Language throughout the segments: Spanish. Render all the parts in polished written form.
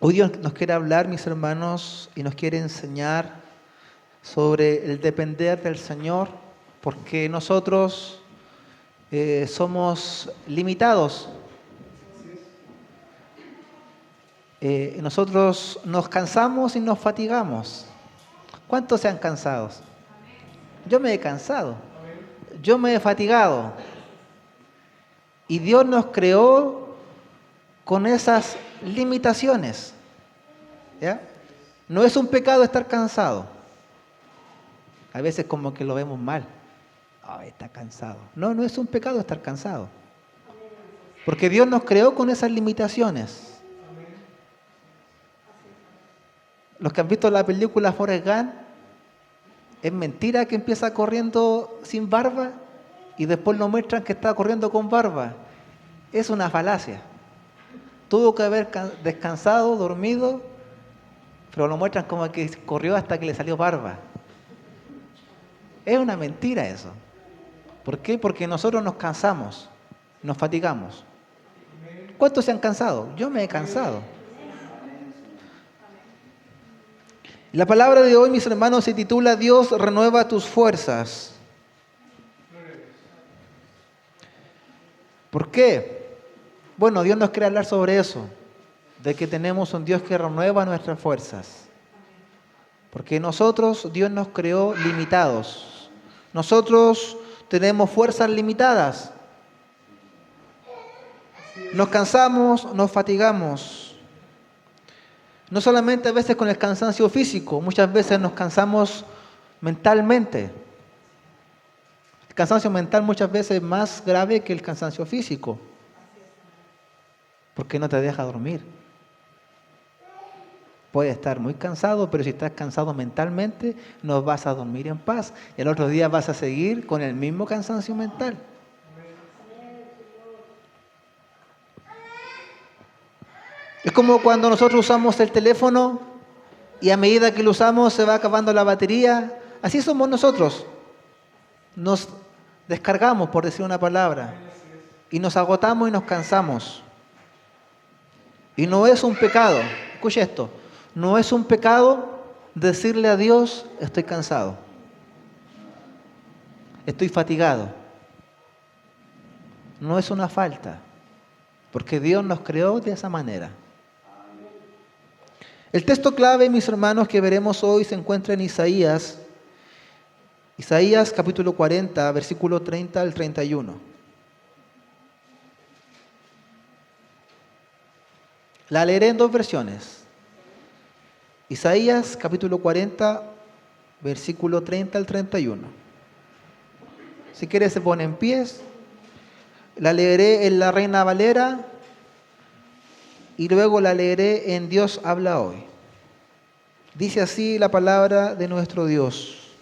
Hoy Dios nos quiere hablar, mis hermanos, y nos quiere enseñar sobre el depender del Señor, porque nosotros somos limitados. Nosotros nos cansamos y nos fatigamos. ¿Cuántos se han cansado? Yo me he cansado, yo me he fatigado. Y Dios nos creó con esas limitaciones. ¿Ya? No es un pecado estar cansado. A veces como que lo vemos mal. Ay, está cansado. No, no es un pecado estar cansado. Porque Dios nos creó con esas limitaciones. Los que han visto la película Forrest Gump, es mentira que empieza corriendo sin barba y después nos muestran que está corriendo con barba. Es una falacia. Tuvo que haber descansado, dormido, pero lo muestran como que corrió hasta que le salió barba. Es una mentira eso. ¿Por qué? Porque nosotros nos cansamos, nos fatigamos. ¿Cuántos se han cansado? Yo me he cansado. La palabra de hoy, mis hermanos, se titula Dios renueva tus fuerzas. ¿Por qué? Bueno, Dios nos quiere hablar sobre eso, de que tenemos un Dios que renueva nuestras fuerzas. Porque nosotros, Dios nos creó limitados. Nosotros tenemos fuerzas limitadas. Nos cansamos, nos fatigamos. No solamente a veces con el cansancio físico, muchas veces nos cansamos mentalmente. El cansancio mental muchas veces es más grave que el cansancio físico, porque no te deja dormir. Puedes estar muy cansado, pero si estás cansado mentalmente, no vas a dormir en paz. Y el otro día vas a seguir con el mismo cansancio mental. Es como cuando nosotros usamos el teléfono y a medida que lo usamos se va acabando la batería. Así somos nosotros. Nos descargamos, por decir una palabra, y nos agotamos y nos cansamos. Y no es un pecado, escuche esto, no es un pecado decirle a Dios, estoy cansado, estoy fatigado. No es una falta, porque Dios nos creó de esa manera. El texto clave, mis hermanos, que veremos hoy se encuentra en Isaías capítulo 40, versículo 30 al 31. La leeré en dos versiones. Isaías capítulo 40, versículo 30 al 31. Si quiere se pone en pies. La leeré en la Reina Valera y luego la leeré en Dios habla hoy. Dice así la palabra de nuestro Dios.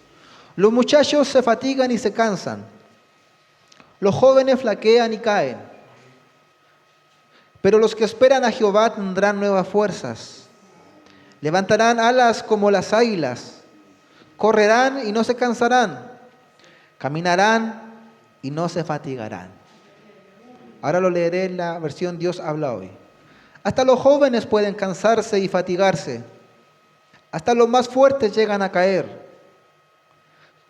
Los muchachos se fatigan y se cansan. Los jóvenes flaquean y caen. Pero los que esperan a Jehová tendrán nuevas fuerzas. Levantarán alas como las águilas. Correrán y no se cansarán. Caminarán y no se fatigarán. Ahora lo leeré en la versión Dios habla hoy. Hasta los jóvenes pueden cansarse y fatigarse. Hasta los más fuertes llegan a caer.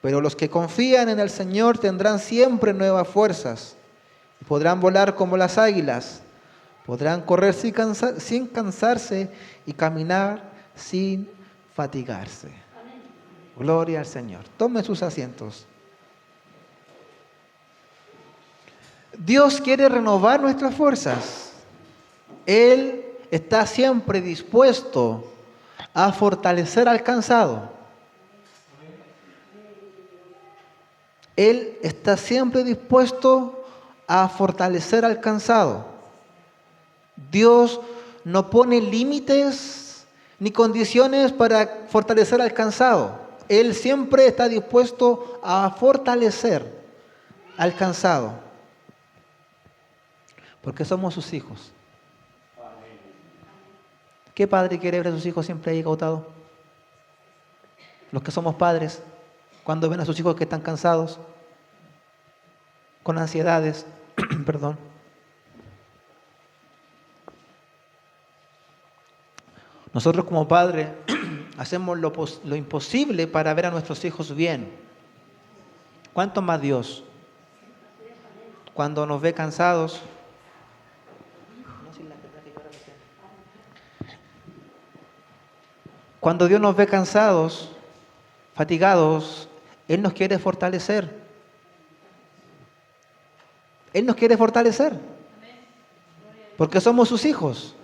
Pero los que confían en el Señor tendrán siempre nuevas fuerzas. Y podrán volar como las águilas. Podrán correr sin cansarse y caminar sin fatigarse. Gloria al Señor. Tomen sus asientos. Dios quiere renovar nuestras fuerzas. Él está siempre dispuesto a fortalecer al cansado. Él está siempre dispuesto a fortalecer al cansado. Dios no pone límites ni condiciones para fortalecer al cansado. Él siempre está dispuesto a fortalecer al cansado. Porque somos sus hijos. ¿Qué padre quiere ver a sus hijos siempre ahí agotados? Los que somos padres, cuando ven a sus hijos que están cansados, con ansiedades, perdón. Nosotros como padres hacemos lo imposible para ver a nuestros hijos bien. ¿Cuánto más Dios? Cuando nos ve cansados, cuando Dios nos ve cansados, fatigados, Él nos quiere fortalecer. Él nos quiere fortalecer. Porque somos sus hijos.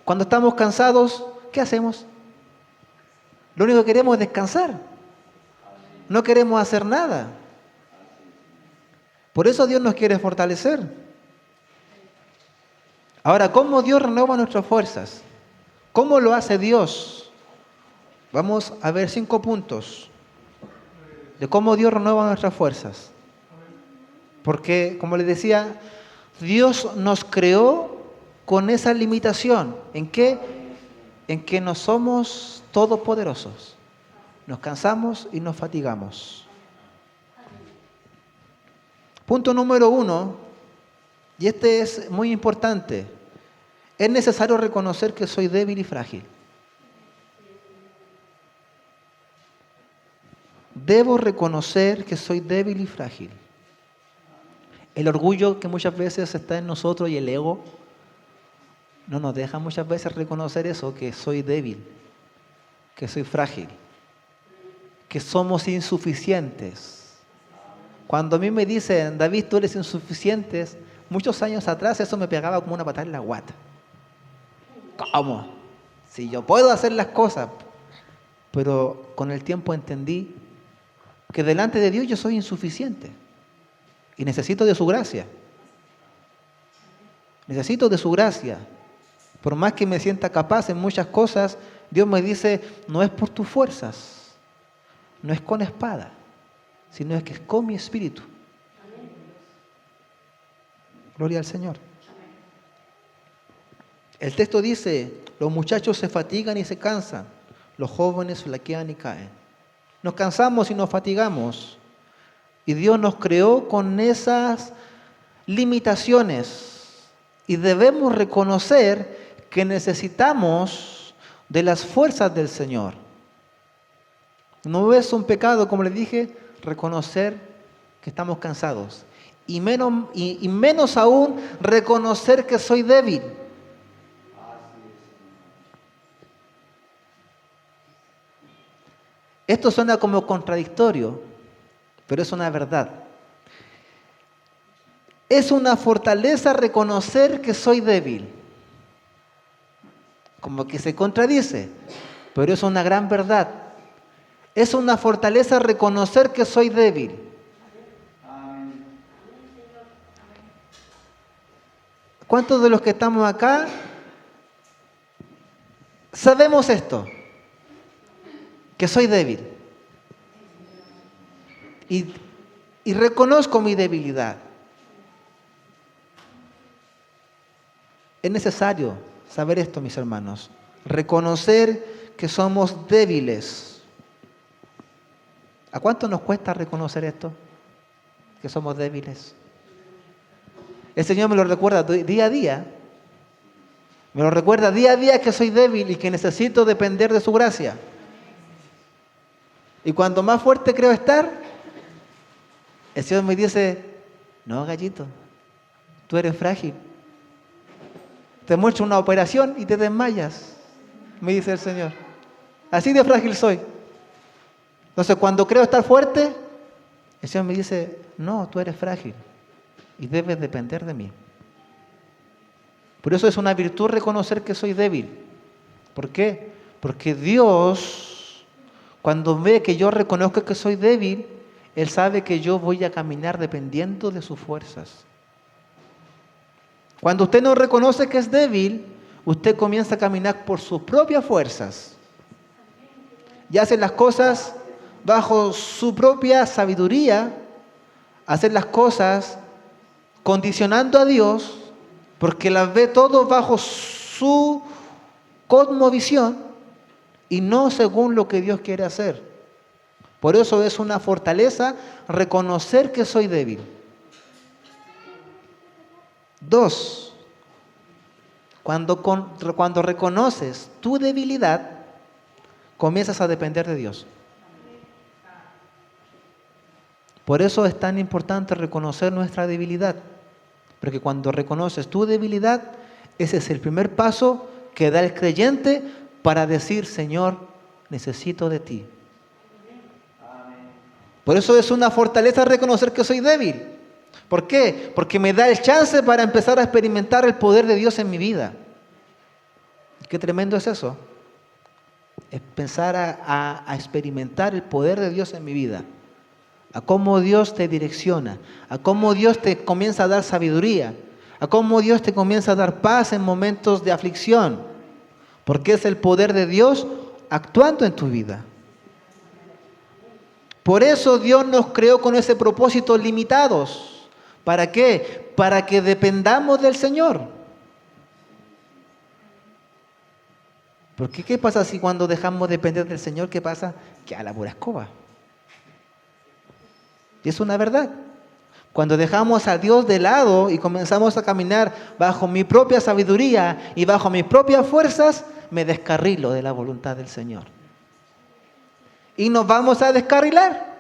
Cuando estamos cansados, ¿qué hacemos? Lo único que queremos es descansar. No queremos hacer nada. Por eso Dios nos quiere fortalecer. Ahora, ¿cómo Dios renueva nuestras fuerzas? ¿Cómo lo hace Dios? Vamos a ver 5 puntos de cómo Dios renueva nuestras fuerzas. Porque, como les decía, Dios nos creó con esa limitación. ¿En qué? En que no somos todopoderosos. Nos cansamos y nos fatigamos. Punto número 1, y este es muy importante. Es necesario reconocer que soy débil y frágil. Debo reconocer que soy débil y frágil. El orgullo que muchas veces está en nosotros y el ego no nos deja muchas veces reconocer eso, que soy débil, que soy frágil, que somos insuficientes. Cuando a mí me dicen, David, tú eres insuficiente, muchos años atrás eso me pegaba como una patada en la guata. ¿Cómo? Si yo puedo hacer las cosas, pero con el tiempo entendí que delante de Dios yo soy insuficiente y necesito de su gracia. Necesito de su gracia. Por más que me sienta capaz en muchas cosas, Dios me dice, no es por tus fuerzas, no es con espada, sino es que es con mi espíritu. Gloria al Señor. El texto dice, los muchachos se fatigan y se cansan, los jóvenes flaquean y caen. Nos cansamos y nos fatigamos. Y Dios nos creó con esas limitaciones. Y debemos reconocer que necesitamos de las fuerzas del Señor. No es un pecado, como les dije, reconocer que estamos cansados. Y menos aún reconocer que soy débil. Esto suena como contradictorio, pero es una verdad. Es una fortaleza reconocer que soy débil. Como que se contradice, pero es una gran verdad. Es una fortaleza reconocer que soy débil. ¿Cuántos de los que estamos acá sabemos esto? Que soy débil. Y reconozco mi debilidad. Es necesario saber esto, mis hermanos. Reconocer que somos débiles. ¿A cuánto nos cuesta reconocer esto? Que somos débiles. El Señor me lo recuerda día a día. Me lo recuerda día a día que soy débil y que necesito depender de su gracia. Y cuando más fuerte creo estar, el Señor me dice, no, gallito, tú eres frágil. Te muestro una operación y te desmayas, me dice el Señor. Así de frágil soy. Entonces, cuando creo estar fuerte, el Señor me dice, no, tú eres frágil y debes depender de mí. Por eso es una virtud reconocer que soy débil. ¿Por qué? Porque Dios, cuando ve que yo reconozco que soy débil, Él sabe que yo voy a caminar dependiendo de sus fuerzas. Cuando usted no reconoce que es débil, usted comienza a caminar por sus propias fuerzas. Y hace las cosas bajo su propia sabiduría, hacer las cosas condicionando a Dios, porque las ve todo bajo su cosmovisión y no según lo que Dios quiere hacer. Por eso es una fortaleza reconocer que soy débil. 2. Cuando reconoces tu debilidad, comienzas a depender de Dios. Por eso es tan importante reconocer nuestra debilidad. Porque cuando reconoces tu debilidad, ese es el primer paso que da el creyente para decir: Señor, necesito de ti. Por eso es una fortaleza reconocer que soy débil. ¿Por qué? Porque me da el chance para empezar a experimentar el poder de Dios en mi vida. Qué tremendo es eso. Es pensar a experimentar el poder de Dios en mi vida. A cómo Dios te direcciona, a cómo Dios te comienza a dar sabiduría, a cómo Dios te comienza a dar paz en momentos de aflicción, porque es el poder de Dios actuando en tu vida. Por eso Dios nos creó con ese propósito limitados. ¿Para qué? Para que dependamos del Señor. Porque ¿qué pasa si cuando dejamos de depender del Señor? ¿Qué pasa? Que a la pura escoba. Y es una verdad. Cuando dejamos a Dios de lado y comenzamos a caminar bajo mi propia sabiduría y bajo mis propias fuerzas, me descarrilo de la voluntad del Señor. Y nos vamos a descarrilar.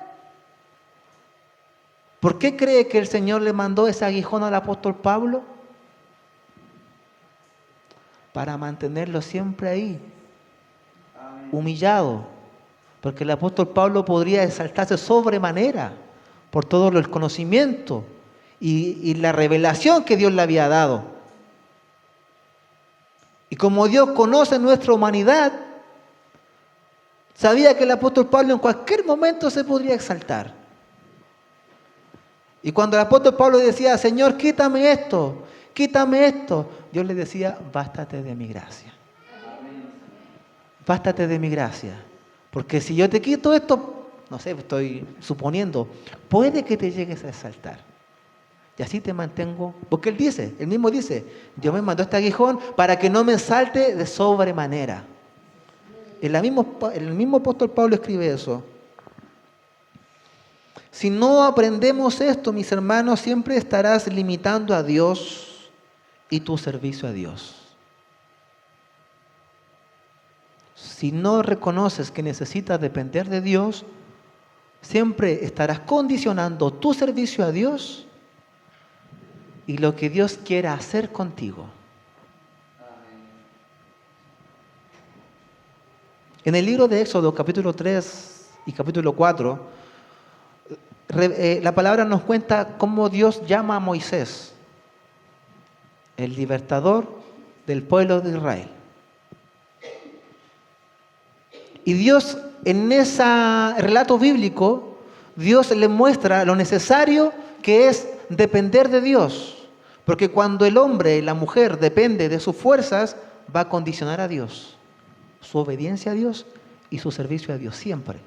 ¿Por qué cree que el Señor le mandó ese aguijón al apóstol Pablo? Para mantenerlo siempre ahí, humillado. Porque el apóstol Pablo podría exaltarse sobremanera por todo el conocimiento y la revelación que Dios le había dado. Y como Dios conoce nuestra humanidad, sabía que el apóstol Pablo en cualquier momento se podría exaltar. Y cuando el apóstol Pablo decía: Señor, quítame esto, Dios le decía: bástate de mi gracia. Bástate de mi gracia. Porque si yo te quito esto, no sé, estoy suponiendo, puede que te llegues a exaltar. Y así te mantengo. Porque él mismo dice: Dios me mandó este aguijón para que no me exalte de sobremanera. El mismo apóstol Pablo escribe eso. Si no aprendemos esto, mis hermanos, siempre estarás limitando a Dios y tu servicio a Dios. Si no reconoces que necesitas depender de Dios, siempre estarás condicionando tu servicio a Dios y lo que Dios quiera hacer contigo. En el libro de Éxodo, capítulo 3 y capítulo 4, la palabra nos cuenta cómo Dios llama a Moisés, el libertador del pueblo de Israel. Y Dios, en ese relato bíblico, Dios le muestra lo necesario que es depender de Dios. Porque cuando el hombre y la mujer depende de sus fuerzas, va a condicionar a Dios, su obediencia a Dios y su servicio a Dios siempre.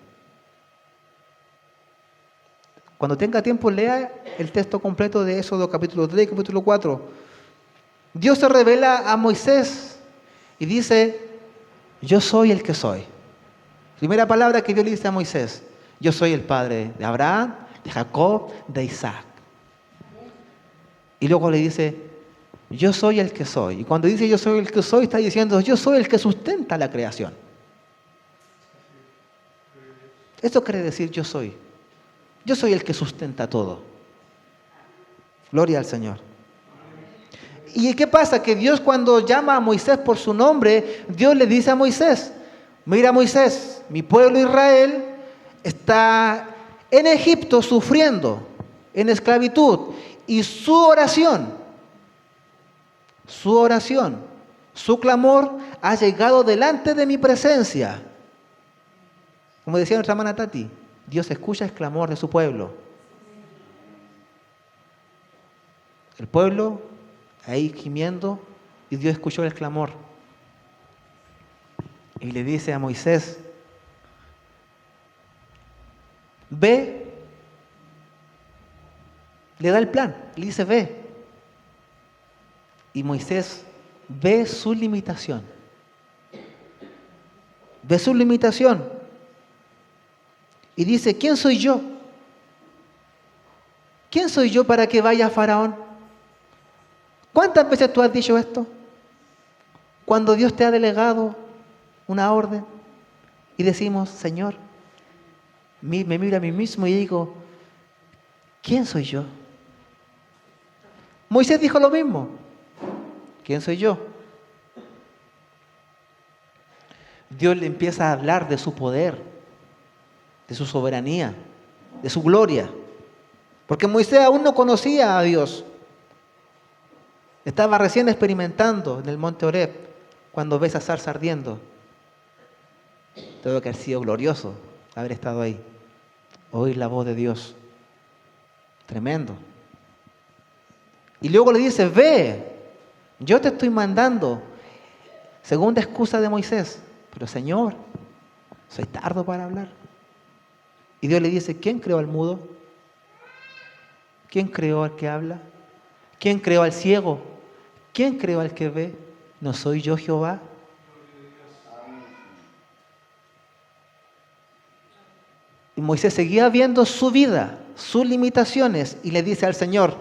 Cuando tenga tiempo, lea el texto completo de Éxodo capítulo 3 y capítulo 4. Dios se revela a Moisés y dice: yo soy el que soy. Primera palabra que Dios le dice a Moisés: yo soy el padre de Abraham, de Jacob, de Isaac. Y luego le dice: yo soy el que soy. Y cuando dice yo soy el que soy, está diciendo: yo soy el que sustenta la creación. Esto quiere decir yo soy. Yo soy el que sustenta todo. Gloria al Señor. ¿Y qué pasa? Que Dios, cuando llama a Moisés por su nombre, Dios le dice a Moisés: mira, Moisés, mi pueblo Israel está en Egipto sufriendo, en esclavitud. Y su oración, su clamor ha llegado delante de mi presencia. Como decía nuestra hermana Tati, Dios escucha el clamor de su pueblo. El pueblo ahí gimiendo, y Dios escuchó el clamor. Y le dice a Moisés: ve. Le da el plan, le dice: ve. Y Moisés ve su limitación. Ve su limitación. Y dice: ¿quién soy yo? ¿Quién soy yo para que vaya a Faraón? ¿Cuántas veces tú has dicho esto? Cuando Dios te ha delegado una orden y decimos, Señor, me miro a mí mismo y digo, ¿quién soy yo? Moisés dijo lo mismo. ¿Quién soy yo? Dios le empieza a hablar de su poder, de su soberanía, de su gloria. Porque Moisés aún no conocía a Dios. Estaba recién experimentando en el monte Horeb, cuando ve esa zarza ardiendo. Tuvo que haber sido glorioso haber estado ahí. Oír la voz de Dios. Tremendo. Y luego le dice, ve, yo te estoy mandando. Segunda excusa de Moisés. Pero Señor, soy tardo para hablar. Y Dios le dice, ¿quién creó al mudo? ¿Quién creó al que habla? ¿Quién creó al ciego? ¿Quién creó al que ve? ¿No soy yo Jehová? Y Moisés seguía viendo su vida, sus limitaciones, y le dice al Señor,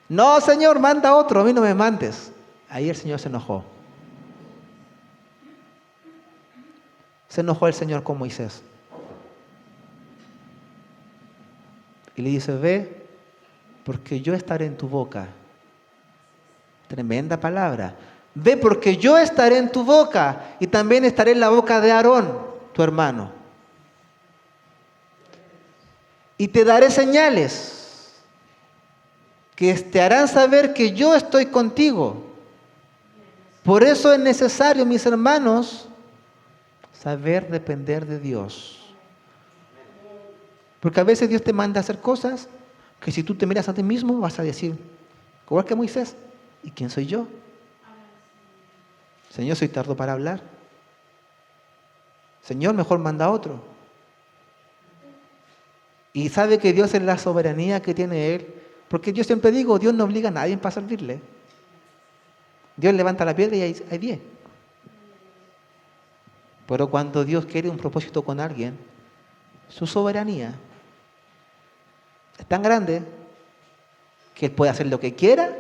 no, Señor, manda a otro, a mí no me mandes. Ahí el Señor se enojó. Se enojó el Señor con Moisés. Y le dice, ve, porque yo estaré en tu boca. Tremenda palabra. Ve, porque yo estaré en tu boca y también estaré en la boca de Aarón, tu hermano. Y te daré señales que te harán saber que yo estoy contigo. Por eso es necesario, mis hermanos, saber depender de Dios. Porque a veces Dios te manda a hacer cosas que si tú te miras a ti mismo vas a decir, igual que Moisés, ¿y quién soy yo? Señor, soy tardo para hablar. Señor, mejor manda a otro. Y sabe que Dios es la soberanía que tiene Él. Porque yo siempre digo, Dios no obliga a nadie para servirle. Dios levanta la piedra y hay 10. Pero cuando Dios quiere un propósito con alguien, su soberanía es tan grande que Él puede hacer lo que quiera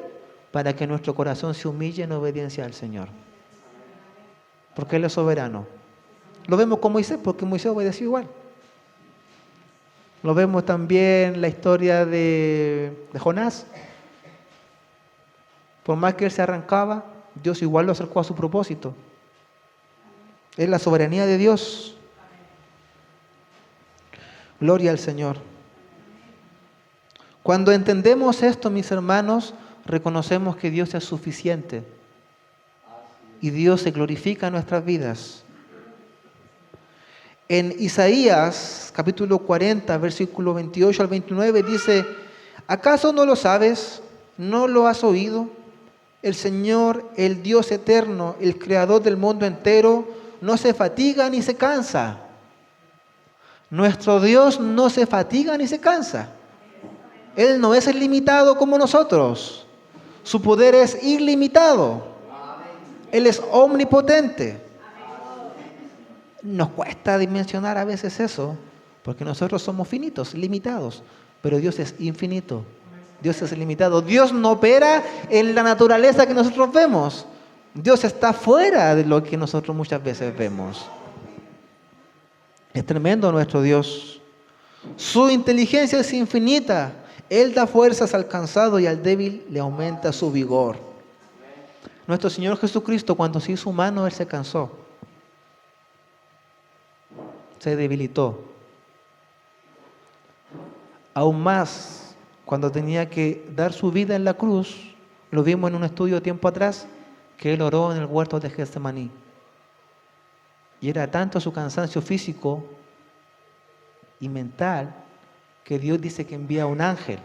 para que nuestro corazón se humille en obediencia al Señor. Porque Él es soberano. Lo vemos con Moisés, porque Moisés obedeció igual. Lo vemos también en la historia de Jonás. Por más que él se arrancaba, Dios igual lo acercó a su propósito. Es la soberanía de Dios. Gloria al Señor. Cuando entendemos esto, mis hermanos, reconocemos que Dios es suficiente. Y Dios se glorifica en nuestras vidas. En Isaías, capítulo 40, versículo 28 al 29, dice, ¿acaso no lo sabes? ¿No lo has oído? El Señor, el Dios eterno, el creador del mundo entero, no se fatiga ni se cansa. Nuestro Dios no se fatiga ni se cansa. Él no es limitado como nosotros. Su poder es ilimitado. Él es omnipotente. Nos cuesta dimensionar a veces eso, porque nosotros somos finitos, limitados, pero Dios es infinito. Dios es ilimitado. Dios no opera en la naturaleza que nosotros vemos. Dios está fuera de lo que nosotros muchas veces vemos. Es tremendo nuestro Dios. Su inteligencia es infinita. Él da fuerzas al cansado y al débil le aumenta su vigor. Nuestro Señor Jesucristo, cuando se hizo humano, Él se cansó. Se debilitó. Aún más, cuando tenía que dar su vida en la cruz, lo vimos en un estudio tiempo atrás, que Él oró en el huerto de Getsemaní. Y era tanto su cansancio físico y mental, que Dios dice que envía un ángel.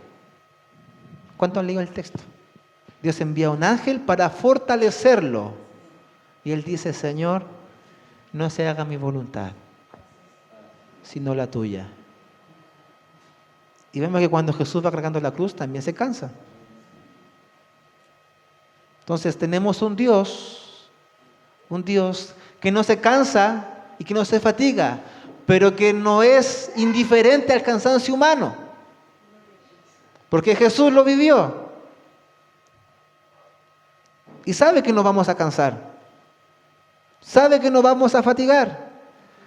¿Cuántos han leído el texto? Dios envía un ángel para fortalecerlo. Y Él dice, Señor, no se haga mi voluntad, sino la tuya. Y vemos que cuando Jesús va cargando la cruz también se cansa. Entonces tenemos un Dios que no se cansa y que no se fatiga, pero que no es indiferente al cansancio humano, porque Jesús lo vivió. Y sabe que nos vamos a cansar. Sabe que nos vamos a fatigar.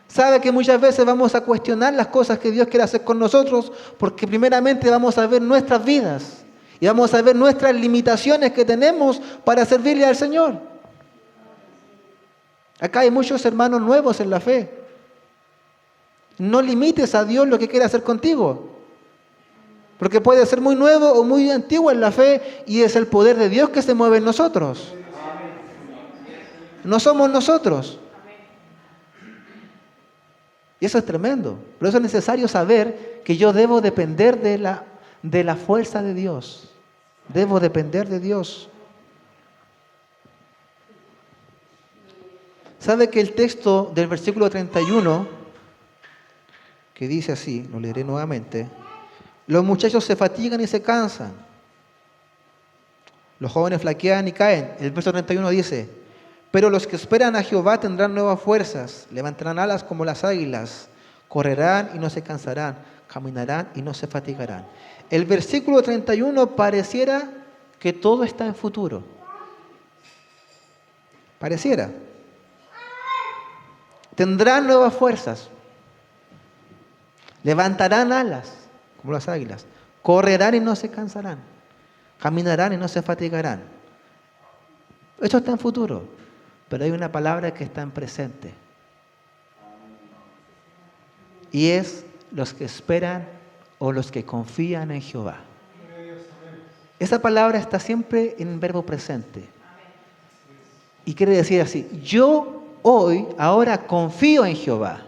Sabe que muchas veces vamos a cuestionar las cosas que Dios quiere hacer con nosotros, porque primeramente vamos a ver nuestras vidas y vamos a ver nuestras limitaciones que tenemos para servirle al Señor. Acá hay muchos hermanos nuevos en la fe. No limites a Dios lo que quiere hacer contigo, porque puede ser muy nuevo o muy antiguo en la fe y es el poder de Dios que se mueve en nosotros. No somos nosotros. Y eso es tremendo. Por eso es necesario saber que yo debo depender de la fuerza de Dios. Debo depender de Dios. ¿Sabe que el texto del versículo 31, que dice así, lo leeré nuevamente: los muchachos se fatigan y se cansan, los jóvenes flaquean y caen? El verso 31 dice: pero los que esperan a Jehová tendrán nuevas fuerzas, levantarán alas como las águilas, correrán y no se cansarán, caminarán y no se fatigarán. El versículo 31 pareciera que todo está en futuro. Pareciera. Tendrán nuevas fuerzas, levantarán alas como las águilas, correrán y no se cansarán, caminarán y no se fatigarán. Esto está en futuro, pero hay una palabra que está en presente. Y es los que esperan o los que confían en Jehová. Esa palabra está siempre en verbo presente. Y quiere decir así: yo ahora confío en Jehová.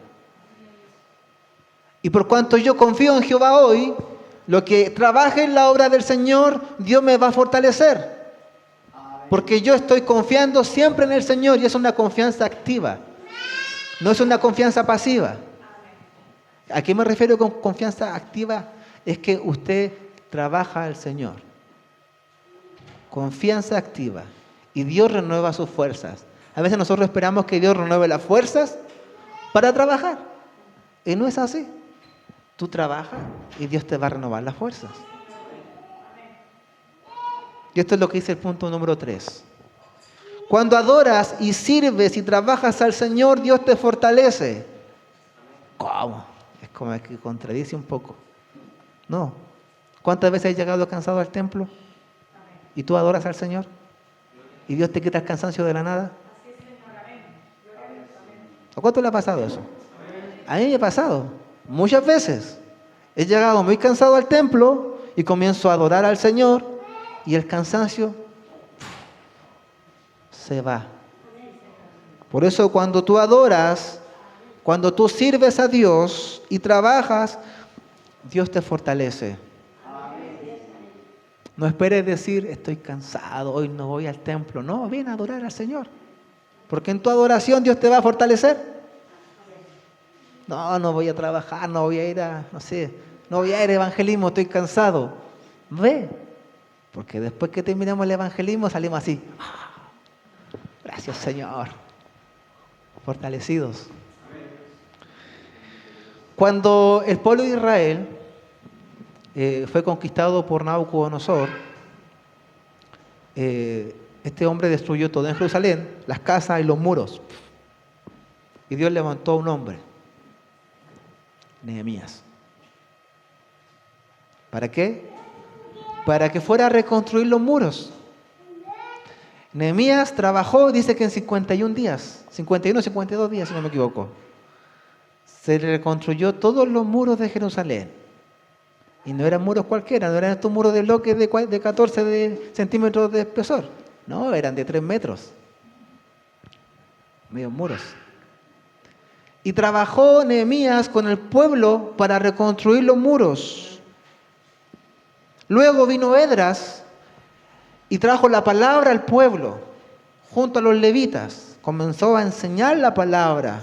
Y por cuanto yo confío en Jehová hoy, lo que trabaje en la obra del Señor, Dios me va a fortalecer. Porque yo estoy confiando siempre en el Señor y es una confianza activa. No es una confianza pasiva. ¿A qué me refiero con confianza activa? Es que usted trabaja al Señor. Confianza activa. Y Dios renueva sus fuerzas. A veces nosotros esperamos que Dios renueve las fuerzas para trabajar. Y no es así. Tú trabajas y Dios te va a renovar las fuerzas. Y esto es lo que dice el punto número 3. Cuando adoras y sirves y trabajas al Señor, Dios te fortalece. ¿Cómo? Es como que contradice un poco. No. ¿Cuántas veces has llegado cansado al templo? ¿Y tú adoras al Señor? ¿Y Dios te quita el cansancio de la nada? ¿A cuánto le ha pasado eso? A mí me ha pasado muchas veces. He llegado muy cansado al templo y comienzo a adorar al Señor y el cansancio se va. Por eso cuando tú adoras, cuando tú sirves a Dios y trabajas, Dios te fortalece. No esperes decir: estoy cansado, hoy no voy al templo. No, ven a adorar al Señor. Porque en tu adoración Dios te va a fortalecer. No voy a trabajar, no voy a ir a evangelismo, estoy cansado. Ve, porque después que terminamos el evangelismo salimos así. Gracias, Señor. Fortalecidos. Cuando el pueblo de Israel fue conquistado por Nabucodonosor, este hombre destruyó todo en Jerusalén, las casas y los muros. Y Dios levantó a un hombre, Nehemías. ¿Para qué? Para que fuera a reconstruir los muros. Nehemías trabajó, dice que en 51 días, 51 o 52 días, si no me equivoco. Se reconstruyó todos los muros de Jerusalén. Y no eran muros cualquiera, no eran estos muros de bloques de 14 centímetros de espesor. No, eran de 3 metros. Medios muros. Y trabajó Nehemías con el pueblo para reconstruir los muros. Luego vino Esdras y trajo la palabra al pueblo, junto a los levitas. Comenzó a enseñar la palabra.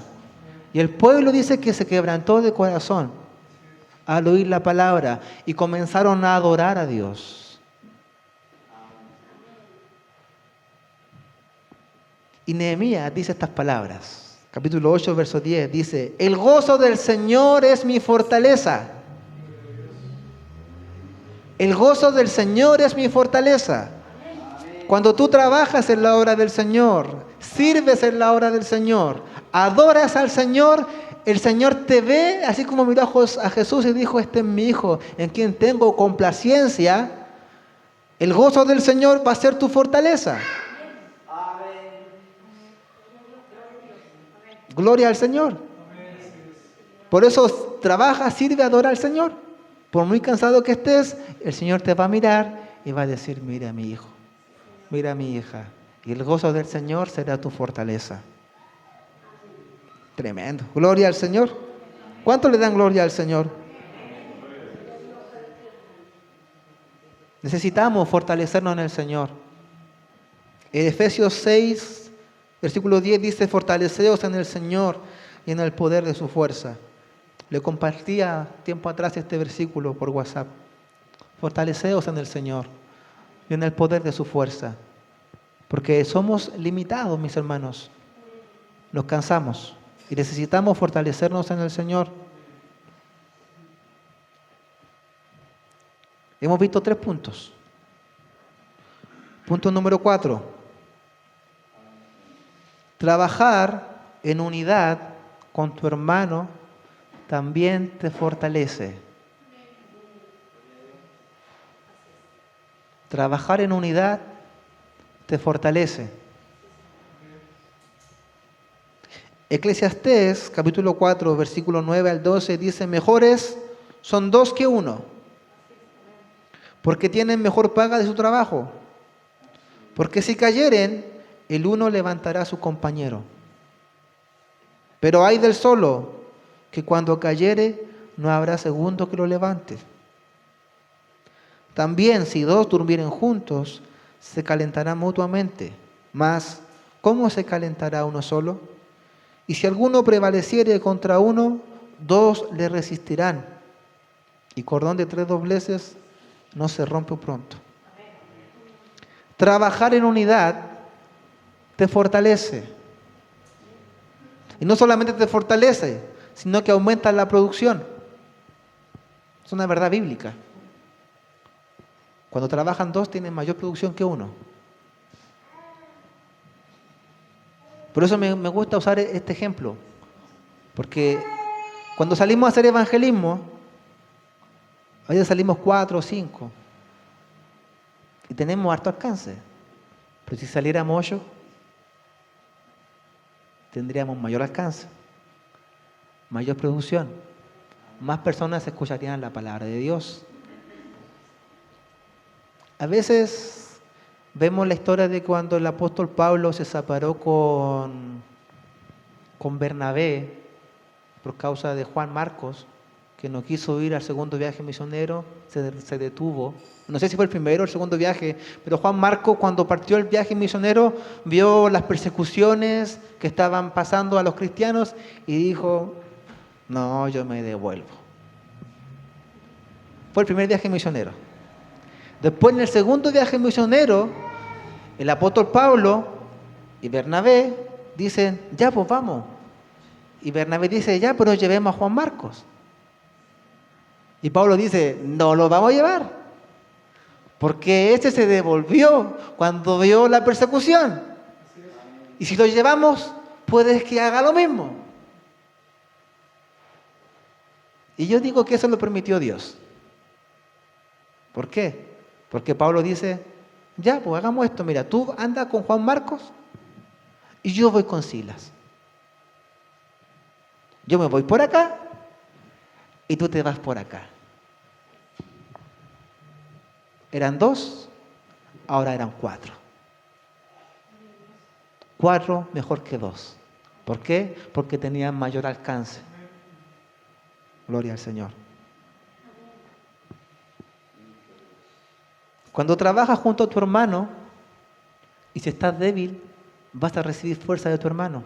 Y el pueblo dice que se quebrantó de corazón al oír la palabra y comenzaron a adorar a Dios. Y Nehemías dice estas palabras. Capítulo 8, verso 10 dice: el gozo del Señor es mi fortaleza. El gozo del Señor es mi fortaleza. Cuando tú trabajas en la obra del Señor, sirves en la obra del Señor, adoras al Señor, el Señor te ve, así como miró a Jesús y dijo, este es mi Hijo, en quien tengo complacencia. El gozo del Señor va a ser tu fortaleza. Gloria al Señor. Por eso trabaja, sirve, adora al Señor. Por muy cansado que estés, el Señor te va a mirar y va a decir, mira a mi hijo, mira a mi hija. Y el gozo del Señor será tu fortaleza. Tremendo. Gloria al Señor. ¿Cuánto le dan gloria al Señor? Necesitamos fortalecernos en el Señor. En Efesios 6, versículo 10 dice, fortaleceos en el Señor y en el poder de su fuerza. Le compartía tiempo atrás este versículo por WhatsApp. Fortaleceos en el Señor y en el poder de su fuerza. Porque somos limitados, mis hermanos. Nos cansamos y necesitamos fortalecernos en el Señor. Hemos visto 3 puntos. Punto número 4. Trabajar en unidad con tu hermano también te fortalece. Trabajar en unidad te fortalece. Eclesiastés, capítulo 4, versículo 9 al 12, dice, mejores son 2 que 1, porque tienen mejor paga de su trabajo. Porque si cayeren, el uno levantará a su compañero. Pero hay del solo, que cuando cayere, no habrá segundo que lo levante. También si 2 durmieren juntos, se calentarán mutuamente. Mas, ¿cómo se calentará uno solo? Y si alguno prevaleciere contra uno, 2 le resistirán. Y cordón de 3 dobleces no se rompe pronto. Trabajar en unidad te fortalece. Y no solamente te fortalece, sino que aumenta la producción. Es una verdad bíblica. Cuando trabajan 2, tienen mayor producción que 1. Por eso me gusta usar este ejemplo. Porque cuando salimos a hacer evangelismo, a veces salimos 4 o 5. Y tenemos harto alcance. Pero si saliéramos 8, tendríamos mayor alcance, mayor producción. Más personas escucharían la palabra de Dios. A veces vemos la historia de cuando el apóstol Pablo se separó con Bernabé por causa de Juan Marcos, que no quiso ir al segundo viaje misionero, se detuvo. No sé si fue el primero o el segundo viaje, pero Juan Marcos, cuando partió el viaje misionero, vio las persecuciones que estaban pasando a los cristianos y dijo, no, yo me devuelvo. Fue el primer viaje misionero. Después, en el segundo viaje misionero, el apóstol Pablo y Bernabé dicen, ya pues vamos. Y Bernabé dice, ya, pero llevemos a Juan Marcos. Y Pablo dice, no lo vamos a llevar, porque este se devolvió cuando vio la persecución. Y si lo llevamos, puede que haga lo mismo. Y yo digo que eso lo permitió Dios. ¿Por qué? Porque Pablo dice, ya, pues hagamos esto. Mira, tú anda con Juan Marcos y yo voy con Silas. Yo me voy por acá y tú te vas por acá. Eran 2, ahora eran 4. 4 mejor que 2. ¿Por qué? Porque tenían mayor alcance. Gloria al Señor. Cuando trabajas junto a tu hermano y si estás débil, vas a recibir fuerza de tu hermano.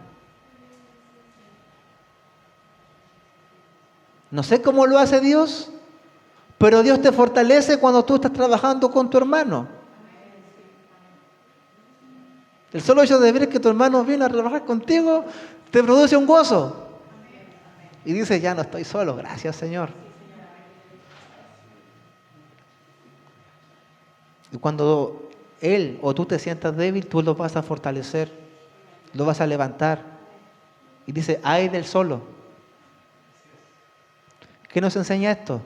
No sé cómo lo hace Dios, pero Dios te fortalece cuando tú estás trabajando con tu hermano. El solo hecho de ver que tu hermano viene a trabajar contigo te produce un gozo. Y dices, ya no estoy solo, gracias Señor. Y cuando él o tú te sientas débil, tú lo vas a fortalecer, lo vas a levantar. Y dice, ay del solo. ¿Qué nos enseña esto?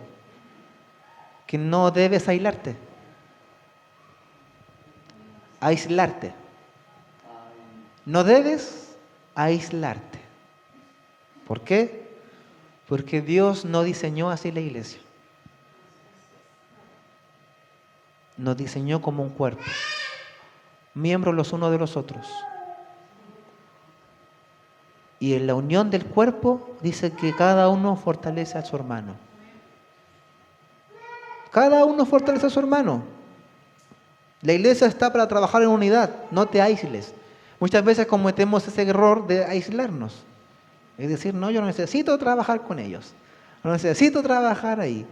Que no debes aislarte. Aislarte. No debes aislarte. ¿Por qué? Porque Dios no diseñó así la iglesia. Nos diseñó como un cuerpo, miembros los unos de los otros. Y en la unión del cuerpo dice que cada uno fortalece a su hermano. Cada uno fortalece a su hermano. La iglesia está para trabajar en unidad, no te aísles. Muchas veces cometemos ese error de aislarnos. Es decir, no, yo no necesito trabajar con ellos. No necesito trabajar ahí.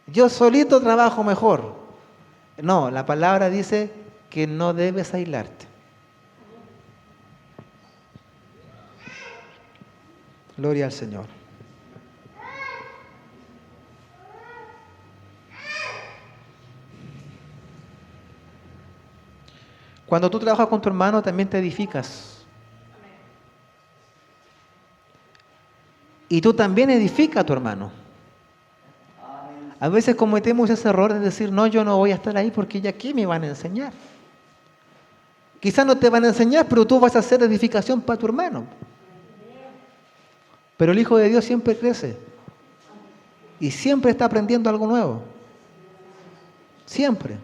Yo solito trabajo mejor. No, la palabra dice que no debes aislarte. Gloria al Señor. Cuando tú trabajas con tu hermano también te edificas. Y tú también edificas a tu hermano. A veces cometemos ese error de decir, no, yo no voy a estar ahí porque ya aquí me van a enseñar. Quizás no te van a enseñar, pero tú vas a hacer edificación para tu hermano. Pero el Hijo de Dios siempre crece. Y siempre está aprendiendo algo nuevo. Siempre.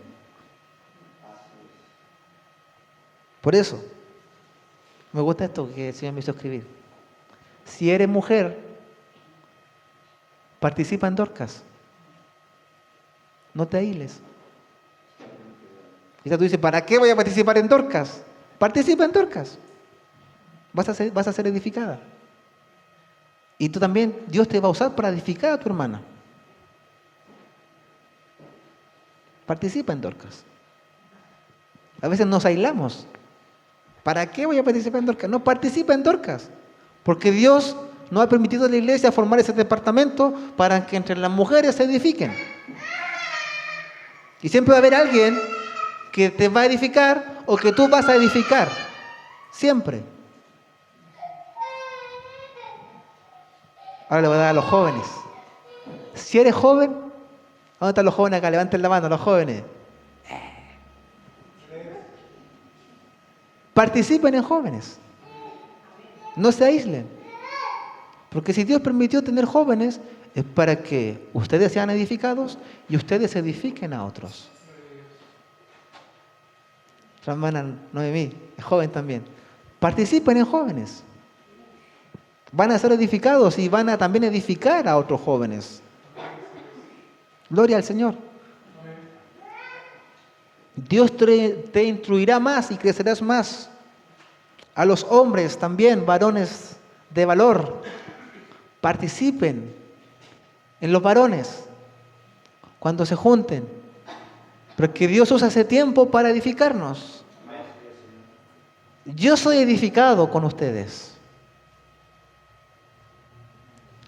Por eso, me gusta esto que el Señor me hizo escribir. Si eres mujer, participa en Dorcas. No te aísles. Quizás tú dices, ¿para qué voy a participar en Dorcas? Participa en Dorcas. Vas a ser edificada. Y tú también, Dios te va a usar para edificar a tu hermana. Participa en Dorcas. A veces nos aislamos. ¿Para qué voy a participar en Dorcas? No, participa en Dorcas. Porque Dios no ha permitido a la iglesia formar ese departamento para que entre las mujeres se edifiquen. Y siempre va a haber alguien que te va a edificar o que tú vas a edificar. Siempre. Ahora le voy a dar a los jóvenes. Si eres joven, ¿dónde están los jóvenes acá? Levanten la mano, los jóvenes. Participen en jóvenes. No se aíslen. Porque si Dios permitió tener jóvenes, es para que ustedes sean edificados y ustedes edifiquen a otros. La hermana Noemí es joven también. Participen en jóvenes. Van a ser edificados y van a también edificar a otros jóvenes. Gloria al Señor. Dios te instruirá más y crecerás más. A los hombres también, varones de valor, participen en los varones cuando se junten. Porque Dios usa ese tiempo para edificarnos. Yo soy edificado con ustedes.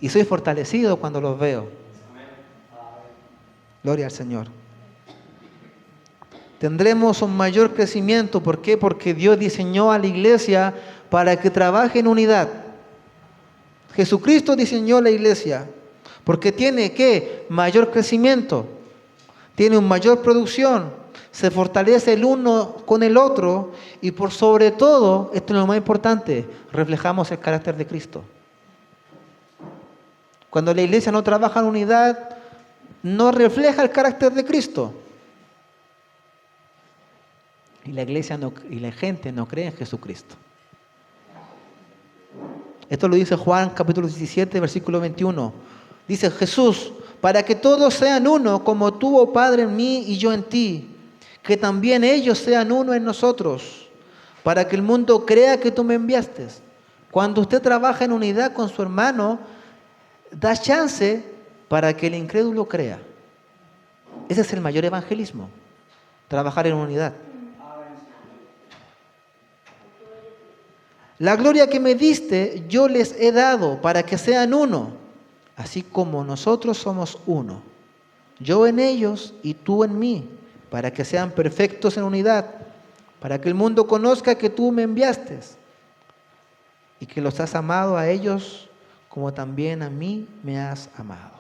Y soy fortalecido cuando los veo. Gloria al Señor. Tendremos un mayor crecimiento. ¿Por qué? Porque Dios diseñó a la iglesia para que trabaje en unidad. Jesucristo diseñó la iglesia porque tiene ¿qué? Mayor crecimiento. Tiene una mayor producción. Se fortalece el uno con el otro. Y por sobre todo, esto es lo más importante, reflejamos el carácter de Cristo. Cuando la iglesia no trabaja en unidad, no refleja el carácter de Cristo. Y la iglesia y la gente no cree en Jesucristo. Esto lo dice Juan capítulo 17, versículo 21. Dice Jesús, para que todos sean uno, como tú, oh Padre, en mí y yo en ti, que también ellos sean uno en nosotros, para que el mundo crea que tú me enviaste. Cuando usted trabaja en unidad con su hermano, da chance para que el incrédulo crea. Ese es el mayor evangelismo, trabajar en unidad. La gloria que me diste, yo les he dado para que sean uno, así como nosotros somos uno. Yo en ellos y tú en mí, para que sean perfectos en unidad, para que el mundo conozca que tú me enviaste y que los has amado a ellos como también a mí me has amado.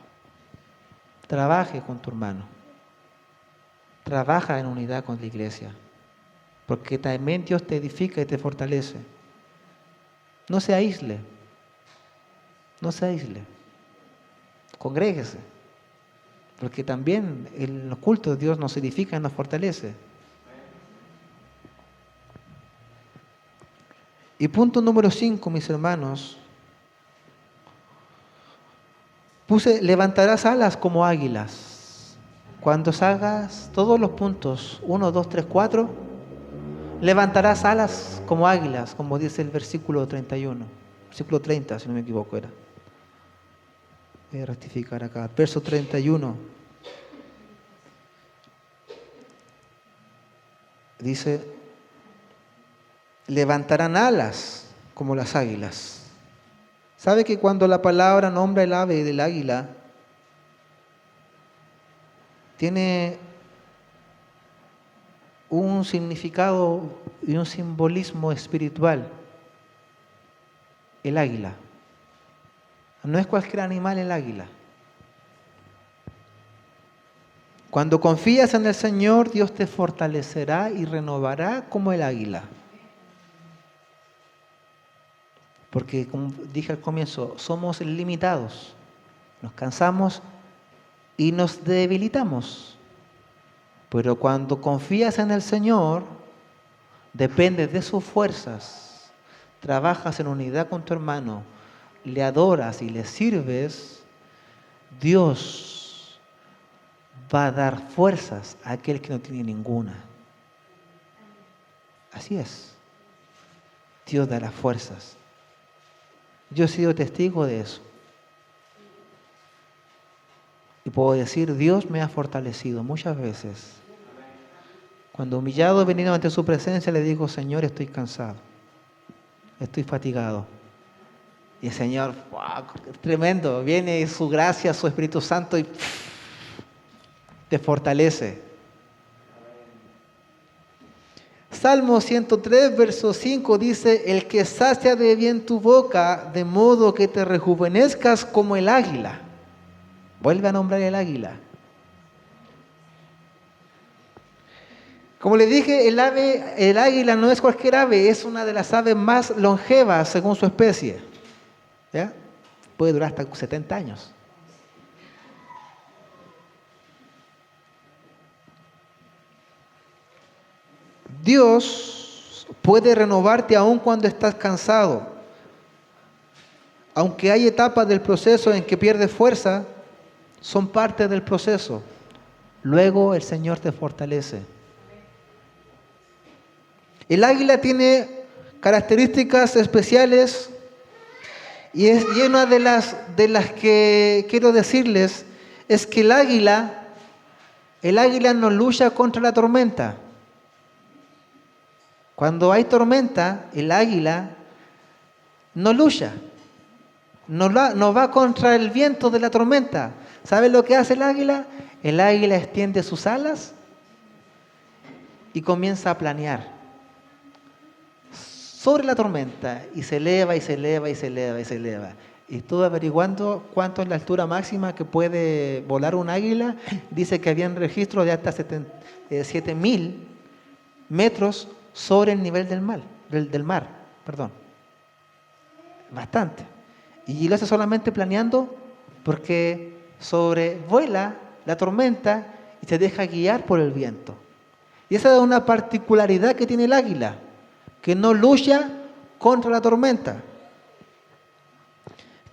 Trabaje con tu hermano. Trabaja en unidad con la iglesia, porque también Dios te edifica y te fortalece. No se aísle, no se aísle. Congréguese, porque también en los cultos Dios nos edifica y nos fortalece. Y punto número 5, mis hermanos, levantarás alas como águilas. Cuando salgas todos los puntos, 1, 2, 3, 4, levantarás alas como águilas, como dice el versículo 31, versículo 30, si no me equivoco era. Voy a rectificar acá, verso 31. Dice, levantarán alas como las águilas. ¿Sabe que cuando la palabra nombra el ave del águila, tiene un significado y un simbolismo espiritual? El águila. No es cualquier animal el águila. Cuando confías en el Señor, Dios te fortalecerá y renovará como el águila. Porque, como dije al comienzo, somos limitados. Nos cansamos y nos debilitamos. Pero cuando confías en el Señor, dependes de sus fuerzas, trabajas en unidad con tu hermano, le adoras y le sirves, Dios va a dar fuerzas a aquel que no tiene ninguna. Así es. Dios da las fuerzas. Yo he sido testigo de eso. Y puedo decir, Dios me ha fortalecido muchas veces. Cuando humillado he venido ante su presencia, le digo, Señor, estoy cansado, estoy fatigado. Y el Señor, wow, tremendo, viene su gracia, su Espíritu Santo y te fortalece. Salmo 103, verso 5 dice, el que sacia de bien tu boca, de modo que te rejuvenezcas como el águila. Vuelve a nombrar el águila. Como le dije, el águila no es cualquier ave, es una de las aves más longevas según su especie. ¿Ya? Puede durar hasta 70 años. Dios puede renovarte aun cuando estás cansado. Aunque hay etapas del proceso en que pierdes fuerza, son parte del proceso. Luego el Señor te fortalece. El águila tiene características especiales y una de las que quiero decirles es que el águila no lucha contra la tormenta. Cuando hay tormenta, el águila no lucha, no va contra el viento de la tormenta. ¿Sabe lo que hace el águila? El águila extiende sus alas y comienza a planear sobre la tormenta y se eleva y se eleva y se eleva y se eleva. Y estuve averiguando cuánto es la altura máxima que puede volar un águila. Dice que habían registros de hasta 7.000 metros sobre el nivel del mar. Bastante. Y lo hace solamente planeando porque sobrevuela la tormenta y se deja guiar por el viento. Y esa es una particularidad que tiene el águila, que no lucha contra la tormenta.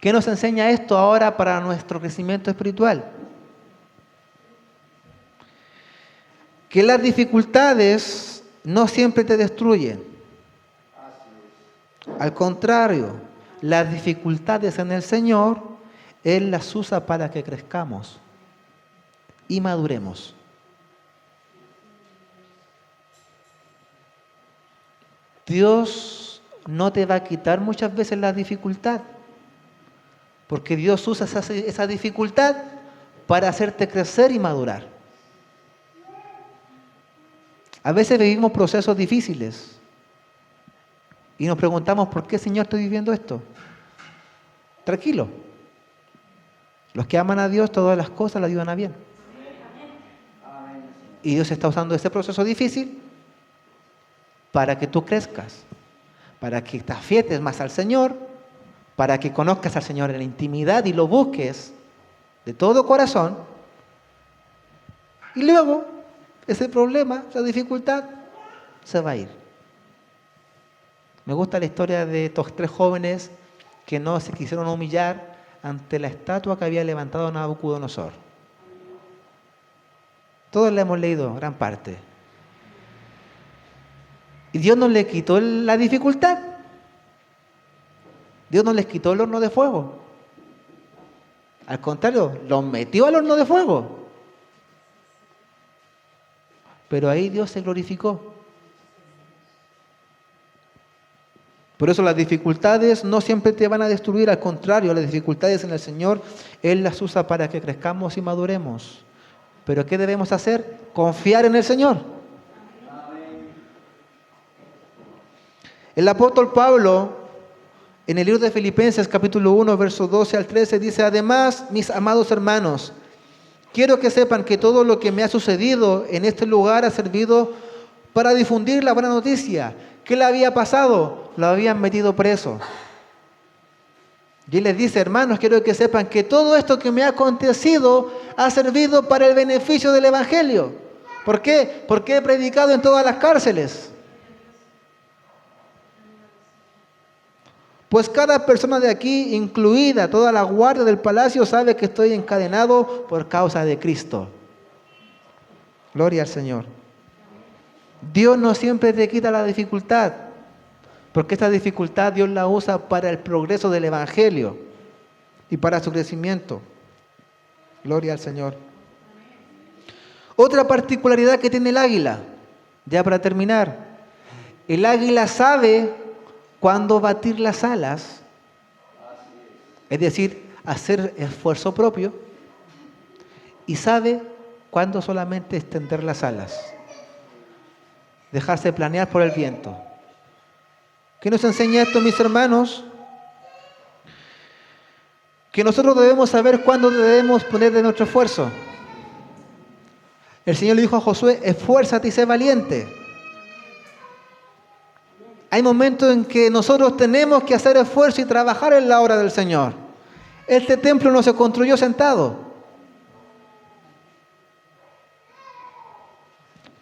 ¿Qué nos enseña esto ahora para nuestro crecimiento espiritual? Que las dificultades no siempre te destruyen. Al contrario, las dificultades en el Señor, Él las usa para que crezcamos y maduremos. Dios no te va a quitar muchas veces la dificultad, porque Dios usa esa dificultad para hacerte crecer y madurar. A veces vivimos procesos difíciles y nos preguntamos, ¿por qué, Señor, estoy viviendo esto? Tranquilo. Los que aman a Dios, todas las cosas le ayudan a bien. Y Dios está usando este proceso difícil para que tú crezcas, para que te afietes más al Señor, para que conozcas al Señor en la intimidad y lo busques de todo corazón. Y luego, ese problema, esa dificultad, se va a ir. Me gusta la historia de estos 3 jóvenes que no se quisieron humillar ante la estatua que había levantado Nabucodonosor. Todos la hemos leído, gran parte. Y Dios no le quitó la dificultad. Dios no les quitó el horno de fuego. Al contrario, los metió al horno de fuego. Pero ahí Dios se glorificó. Por eso las dificultades no siempre te van a destruir, al contrario, las dificultades en el Señor, Él las usa para que crezcamos y maduremos. Pero ¿qué debemos hacer? Confiar en el Señor. El apóstol Pablo, en el libro de Filipenses, capítulo 1, versos 12 al 13, dice: además, mis amados hermanos, quiero que sepan que todo lo que me ha sucedido en este lugar ha servido para difundir la buena noticia. ¿Qué le había pasado? Lo habían metido preso. Y él les dice: hermanos, quiero que sepan que todo esto que me ha acontecido ha servido para el beneficio del Evangelio. ¿Por qué? Porque he predicado en todas las cárceles. Pues cada persona de aquí, incluida toda la guardia del palacio, sabe que estoy encadenado por causa de Cristo. Gloria al Señor. Dios no siempre te quita la dificultad, porque esta dificultad Dios la usa para el progreso del Evangelio y para su crecimiento. Gloria al Señor. Otra particularidad que tiene el águila, ya para terminar, el águila sabe cuándo batir las alas, es decir, hacer esfuerzo propio, y sabe cuándo solamente extender las alas, dejarse planear por el viento. ¿Qué nos enseña esto, mis hermanos? Que nosotros debemos saber cuándo debemos poner de nuestro esfuerzo. El Señor le dijo a Josué: esfuérzate y sé valiente. Hay momentos en que nosotros tenemos que hacer esfuerzo y trabajar en la obra del Señor. Este templo no se construyó sentado.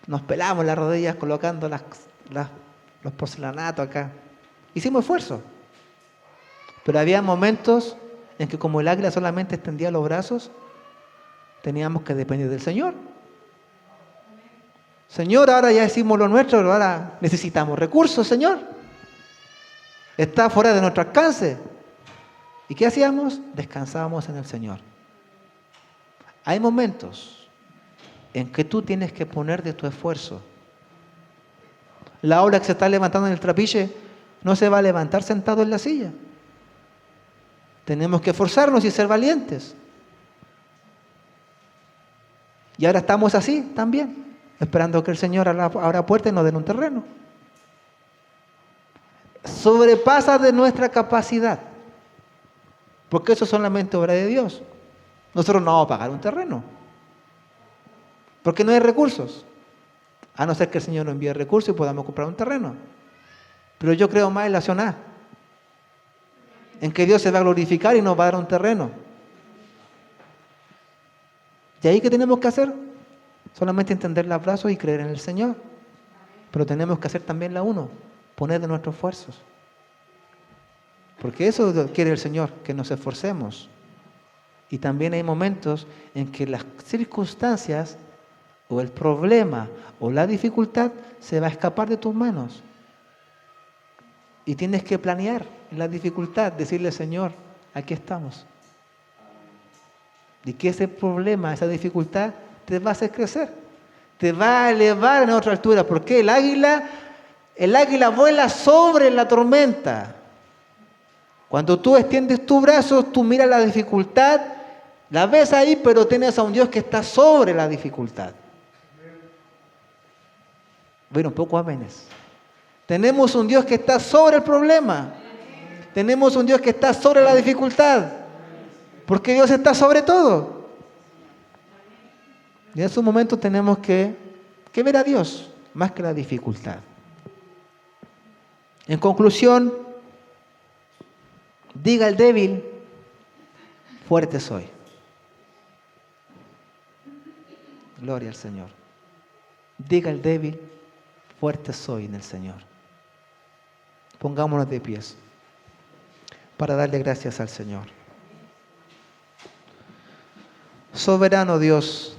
Nos pelamos las rodillas colocando los porcelanatos acá. Hicimos esfuerzo. Pero había momentos en que, como el águila solamente extendía los brazos, teníamos que depender del Señor. Señor, ahora ya hicimos lo nuestro, pero ahora necesitamos recursos, Señor. Está fuera de nuestro alcance. ¿Y qué hacíamos? Descansábamos en el Señor. Hay momentos en que tú tienes que poner de tu esfuerzo. La obra que se está levantando en el trapiche no se va a levantar sentado en la silla. Tenemos que esforzarnos y ser valientes. Y ahora estamos así también, esperando que el Señor abra puertas y nos den un terreno. Sobrepasa de nuestra capacidad, porque eso es solamente obra de Dios. Nosotros no vamos a pagar un terreno, porque no hay recursos, a no ser que el Señor nos envíe recursos y podamos comprar un terreno. Pero yo creo más en la acción A, en que Dios se va a glorificar y nos va a dar un terreno. ¿Y ahí qué tenemos que hacer? Solamente entender los brazos y creer en el Señor. Pero tenemos que hacer también la uno, poner de nuestros esfuerzos. Porque eso quiere el Señor, que nos esforcemos. Y también hay momentos en que las circunstancias o el problema o la dificultad se va a escapar de tus manos. Y tienes que planear en la dificultad, decirle: Señor, aquí estamos. Y que ese problema, esa dificultad, te va a hacer crecer. Te va a elevar a otra altura. Porque el águila vuela sobre la tormenta. Cuando tú extiendes tus brazos, tú miras la dificultad, la ves ahí, pero tienes a un Dios que está sobre la dificultad. Bueno, pocos amenes. Tenemos un Dios que está sobre el problema. Tenemos un Dios que está sobre la dificultad. Porque Dios está sobre todo. Y en esos momentos tenemos que ver a Dios más que la dificultad. En conclusión, diga el débil, fuerte soy. Gloria al Señor. Diga el débil, fuerte soy en el Señor. Pongámonos de pies para darle gracias al Señor. Soberano Dios,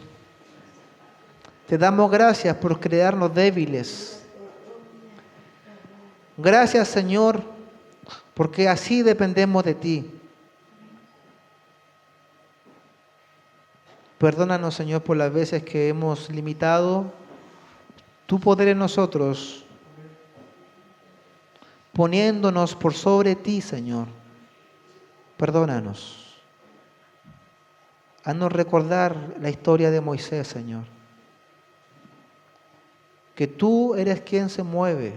te damos gracias por crearnos débiles. Gracias, Señor, porque así dependemos de ti. Perdónanos, Señor, por las veces que hemos limitado tu poder en nosotros, poniéndonos por sobre ti, Señor. Perdónanos. Haznos recordar la historia de Moisés, Señor. Que tú eres quien se mueve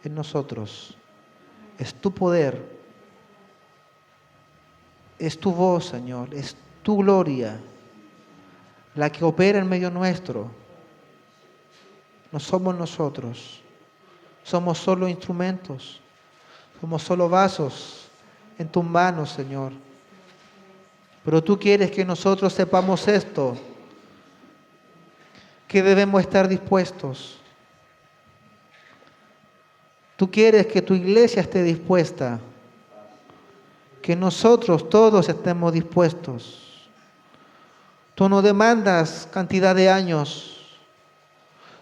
en nosotros. Es tu poder. Es tu voz, Señor. Es tu gloria la que opera en medio nuestro. No somos nosotros. Somos solo instrumentos. Somos solo vasos en tus manos, Señor. Pero tú quieres que nosotros sepamos esto, que debemos estar dispuestos. Tú quieres que tu iglesia esté dispuesta, que nosotros todos estemos dispuestos. Tú no demandas cantidad de años,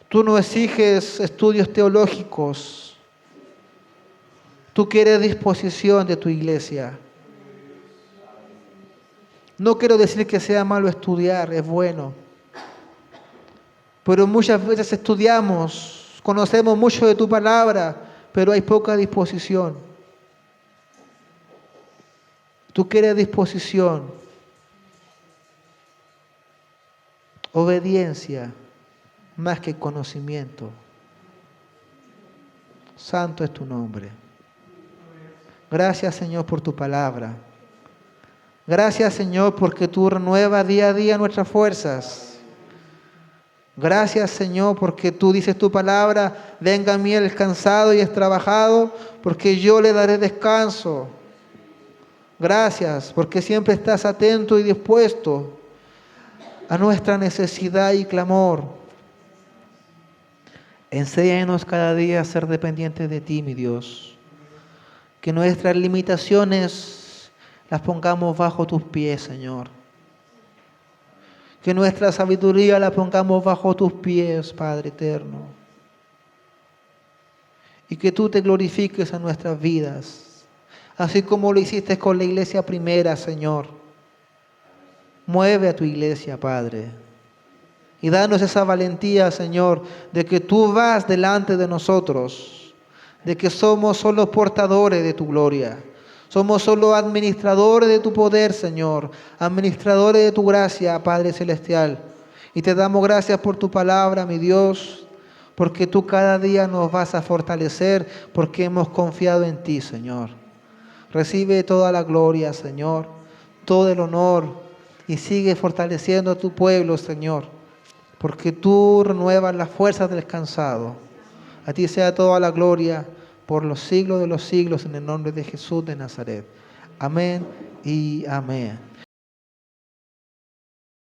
tú no exiges estudios teológicos, tú quieres disposición de tu iglesia. No quiero decir que sea malo estudiar, es bueno, pero muchas veces estudiamos, conocemos mucho de tu palabra, pero hay poca disposición. Tú quieres disposición, obediencia, más que conocimiento. Santo es tu nombre. Gracias, Señor, por tu palabra. Gracias, Señor, porque tú renuevas día a día nuestras fuerzas. Gracias, Señor, porque tú dices tu palabra, venga a mí el cansado y el trabajado, porque yo le daré descanso. Gracias, porque siempre estás atento y dispuesto a nuestra necesidad y clamor. Enséñanos cada día a ser dependientes de ti, mi Dios. Que nuestras limitaciones las pongamos bajo tus pies, Señor. Que nuestra sabiduría la pongamos bajo tus pies, Padre eterno. Y que tú te glorifiques en nuestras vidas, así como lo hiciste con la iglesia primera, Señor. Mueve a tu iglesia, Padre. Y danos esa valentía, Señor, de que tú vas delante de nosotros, de que somos solo portadores de tu gloria. Somos solo administradores de tu poder, Señor, administradores de tu gracia, Padre Celestial. Y te damos gracias por tu palabra, mi Dios, porque tú cada día nos vas a fortalecer, porque hemos confiado en ti, Señor. Recibe toda la gloria, Señor, todo el honor, y sigue fortaleciendo a tu pueblo, Señor, porque tú renuevas las fuerzas del cansado. A ti sea toda la gloria por los siglos de los siglos, en el nombre de Jesús de Nazaret. Amén y amén.